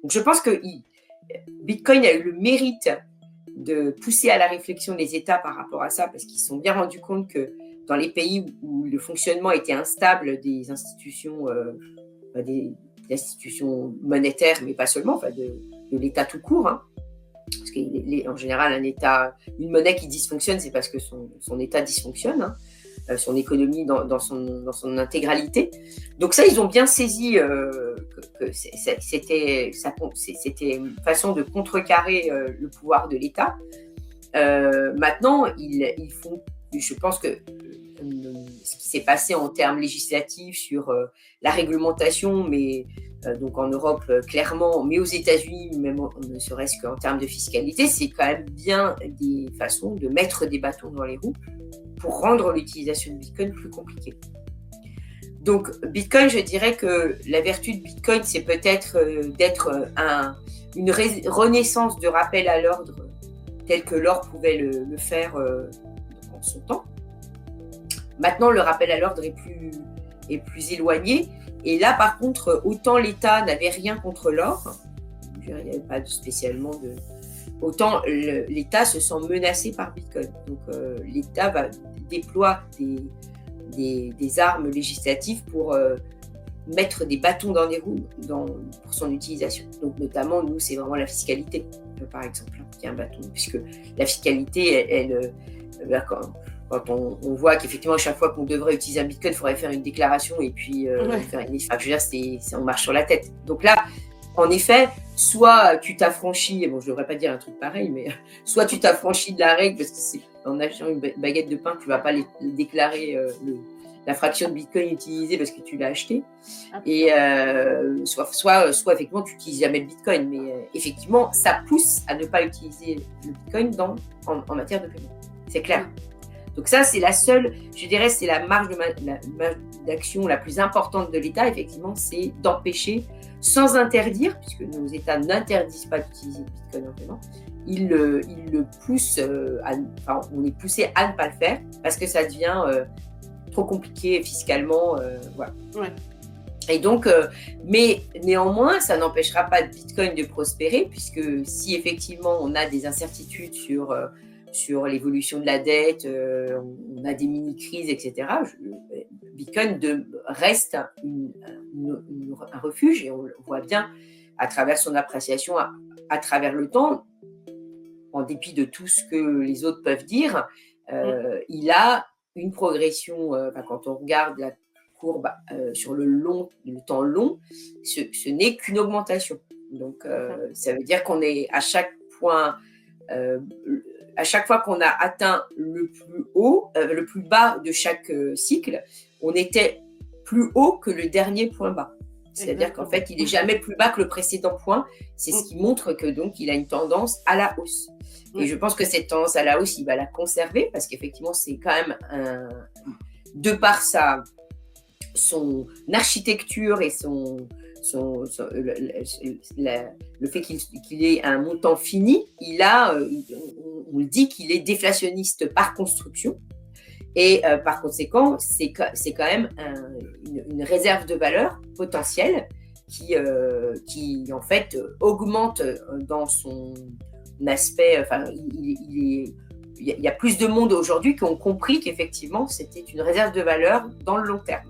Donc, je pense que Bitcoin a eu le mérite de pousser à la réflexion les États par rapport à ça, parce qu'ils se sont bien rendus compte que dans les pays où le fonctionnement était instable des institutions, des institutions monétaires, mais pas seulement, de l'État tout court, hein, parce qu'en général, une monnaie qui dysfonctionne, c'est parce que son État dysfonctionne, hein, son économie dans son intégralité. Donc ça, ils ont bien saisi que c'était une façon de contrecarrer le pouvoir de l'État. Maintenant, ils font, je pense que ce qui s'est passé en termes législatifs sur la réglementation, mais donc en Europe clairement, mais aux États-Unis, même ne serait-ce qu'en termes de fiscalité, c'est quand même bien des façons de mettre des bâtons dans les roues pour rendre l'utilisation de Bitcoin plus compliquée. Donc Bitcoin, je dirais que la vertu de Bitcoin, c'est peut-être d'être une renaissance de rappel à l'ordre tel que l'or pouvait le faire en son temps. Maintenant, le rappel à l'ordre est plus éloigné. Et là, par contre, autant l'État n'avait rien contre l'or, il n'y avait pas spécialement de... Autant l'État se sent menacé par Bitcoin. Donc, l'État déploie des armes législatives pour mettre des bâtons dans les roues pour son utilisation. Donc, notamment, nous, c'est vraiment la fiscalité, par exemple, qui est un bâton. Puisque la fiscalité, quand on voit qu'effectivement, à chaque fois qu'on devrait utiliser un Bitcoin, il faudrait faire une déclaration et puis faire une... Enfin, je veux dire, on marche sur la tête. Donc là, en effet, soit tu t'affranchis, bon, je ne devrais pas dire un truc pareil, mais soit tu t'affranchis de la règle, parce que c'est en achetant une baguette de pain, tu ne vas pas déclarer la fraction de Bitcoin utilisée parce que tu l'as acheté. Et soit effectivement, tu n'utilises jamais le Bitcoin. Mais effectivement, ça pousse à ne pas utiliser le Bitcoin en matière de paiement. C'est clair. Donc ça, c'est la seule, je dirais, c'est la marge d'action la plus importante de l'État, effectivement, c'est d'empêcher, sans interdire, puisque nos États n'interdisent pas d'utiliser le Bitcoin en paiement, ils le poussent, on est poussé à ne pas le faire, parce que ça devient trop compliqué fiscalement, voilà. Ouais. Et donc, mais néanmoins, ça n'empêchera pas de Bitcoin de prospérer, puisque si effectivement on a des incertitudes sur l'évolution de la dette, on a des mini-crises, etc. Bitcoin reste un refuge, et on voit bien à travers son appréciation, à travers le temps, en dépit de tout ce que les autres peuvent dire, il a une progression, quand on regarde la courbe sur le temps long, ce n'est qu'une augmentation. Donc, ça veut dire qu'on est à chaque point... à chaque fois qu'on a atteint le plus haut, le plus bas de chaque cycle, on était plus haut que le dernier point bas. C'est-à-dire qu'en fait, il n'est jamais plus bas que le précédent point. C'est ce qui montre que donc il a une tendance à la hausse. Et je pense que cette tendance à la hausse, il va la conserver parce qu'effectivement, c'est quand même de par son architecture et le fait qu'il ait un montant fini, on dit qu'il est déflationniste par construction. Et par conséquent, c'est quand même une réserve de valeur potentielle qui en fait augmente dans son aspect. Enfin, il y a plus de monde aujourd'hui qui ont compris qu'effectivement c'était une réserve de valeur dans le long terme.